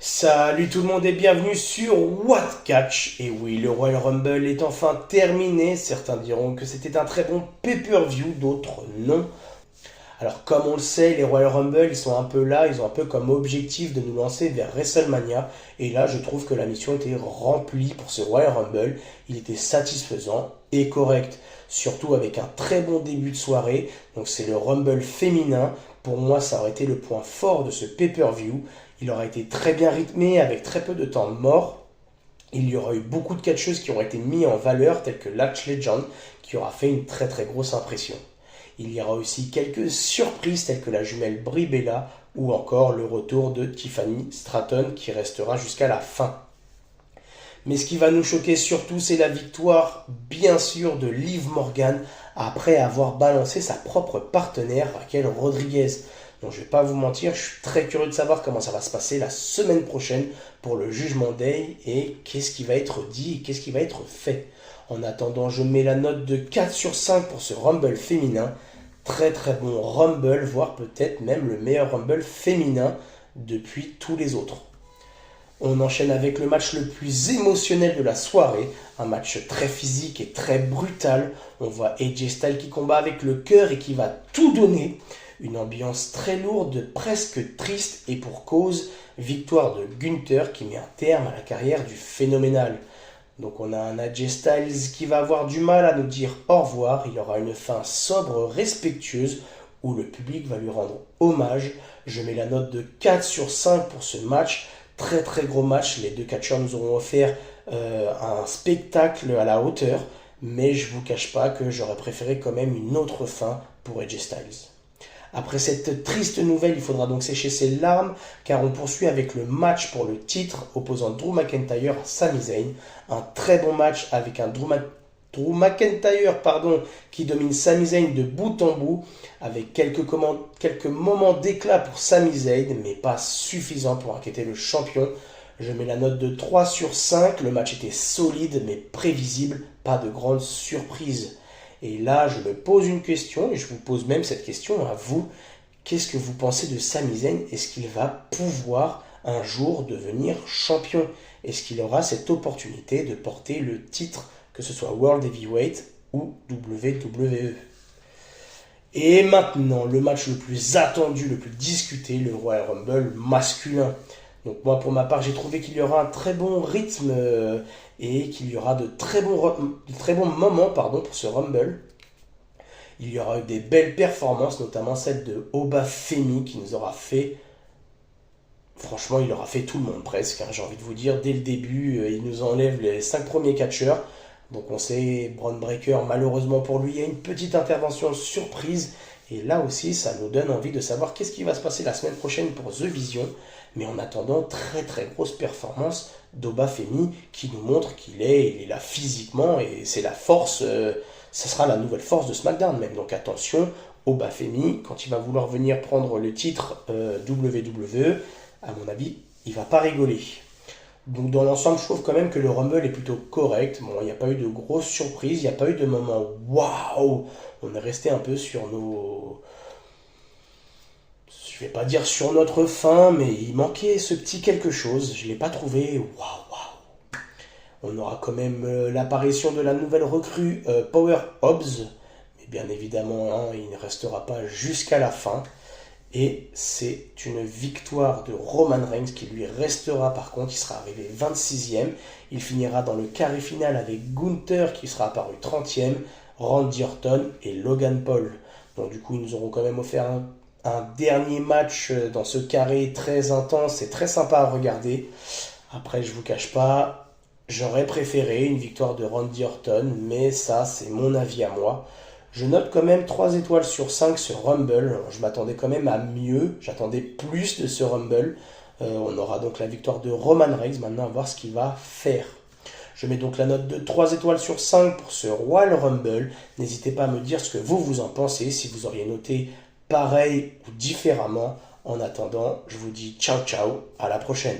Salut tout le monde et bienvenue sur What Catch. Et oui, le Royal Rumble est enfin terminé. Certains diront que c'était un très bon pay-per-view, d'autres non. Alors comme on le sait, les Royal Rumble, ils sont un peu là, ils ont un peu comme objectif de nous lancer vers WrestleMania. Et là, je trouve que la mission était remplie pour ce Royal Rumble. Il était satisfaisant et correct, surtout avec un très bon début de soirée. Donc c'est le Rumble féminin. Pour moi, ça aurait été le point fort de ce pay-per-view. Il aurait été très bien rythmé, avec très peu de temps mort. Il y aura eu beaucoup de catcheuses qui auraient été mis en valeur, telles que Lash Legend, qui aura fait une très très grosse impression. Il y aura aussi quelques surprises telles que la jumelle Brie Bella ou encore le retour de Tiffany Stratton qui restera jusqu'à la fin. Mais ce qui va nous choquer surtout, c'est la victoire, bien sûr, de Liv Morgan après avoir balancé sa propre partenaire Raquel Rodriguez. Donc je vais pas vous mentir, je suis très curieux de savoir comment ça va se passer la semaine prochaine pour le Judgment Day et qu'est-ce qui va être dit et qu'est-ce qui va être fait. En attendant, je mets la note de 4 sur 5 pour ce Rumble féminin. Très très bon Rumble, voire peut-être même le meilleur Rumble féminin depuis tous les autres. On enchaîne avec le match le plus émotionnel de la soirée, un match très physique et très brutal. On voit AJ Styles qui combat avec le cœur et qui va tout donner. Une ambiance très lourde, presque triste et pour cause, victoire de Gunther qui met un terme à la carrière du phénoménal. Donc on a un AJ Styles qui va avoir du mal à nous dire au revoir. Il aura une fin sobre, respectueuse, où le public va lui rendre hommage. Je mets la note de 4 sur 5 pour ce match. Très très gros match. Les deux catcheurs nous auront offert un spectacle à la hauteur. Mais je vous cache pas que j'aurais préféré quand même une autre fin pour AJ Styles. Après cette triste nouvelle, il faudra donc sécher ses larmes car on poursuit avec le match pour le titre opposant Drew McIntyre à Sami Zayn. Un très bon match avec un Drew McIntyre qui domine Sami Zayn de bout en bout avec quelques moments d'éclat pour Sami Zayn mais pas suffisant pour inquiéter le champion. Je mets la note de 3 sur 5, le match était solide mais prévisible, pas de grande surprise. Et là, je me pose une question, et je vous pose même cette question à vous. Qu'est-ce que vous pensez de Sami Zayn? Est-ce qu'il va pouvoir un jour devenir champion? Est-ce qu'il aura cette opportunité de porter le titre, que ce soit World Heavyweight ou WWE? Et maintenant, le match le plus attendu, le plus discuté, le Royal Rumble masculin. Donc moi, pour ma part, j'ai trouvé qu'il y aura un très bon rythme et qu'il y aura de très bons moments pour ce Rumble. Il y aura eu des belles performances, notamment celle de Oba Femi qui nous aura fait... Franchement, il aura fait tout le monde presque, j'ai envie de vous dire. Dès le début, il nous enlève les 5 premiers catcheurs. Donc on sait, Bron Breakker, malheureusement pour lui, il y a une petite intervention surprise. Et là aussi, ça nous donne envie de savoir qu'est-ce qui va se passer la semaine prochaine pour The Vision. Mais en attendant, très très grosse performance d'Oba Femi qui nous montre il est là physiquement et c'est la force, ça sera la nouvelle force de SmackDown même. Donc attention, Oba Femi, quand il va vouloir venir prendre le titre WWE, à mon avis, il va pas rigoler. Donc dans l'ensemble, je trouve quand même que le Rumble est plutôt correct. Bon, il n'y a pas eu de grosses surprises, il n'y a pas eu de moment waouh. On est resté un peu sur nos... Je vais pas dire sur notre faim, mais il manquait ce petit quelque chose. Je l'ai pas trouvé waouh. On aura quand même l'apparition de la nouvelle recrue Power Hobbs. Mais bien évidemment, il ne restera pas jusqu'à la fin. Et c'est une victoire de Roman Reigns qui lui restera par contre, il sera arrivé 26e. Il finira dans le carré final avec Gunther qui sera apparu 30e, Randy Orton et Logan Paul. Donc du coup, ils nous auront quand même offert un dernier match dans ce carré très intense et très sympa à regarder. Après, je vous cache pas, j'aurais préféré une victoire de Randy Orton, mais ça, c'est mon avis à moi. Je note quand même 3 étoiles sur 5 sur Rumble. Je m'attendais quand même à mieux. J'attendais plus de ce Rumble. On aura donc la victoire de Roman Reigns. Maintenant, à voir ce qu'il va faire. Je mets donc la note de 3 étoiles sur 5 pour ce Royal Rumble. N'hésitez pas à me dire ce que vous en pensez. Si vous auriez noté pareil ou différemment. En attendant, je vous dis ciao ciao. À la prochaine.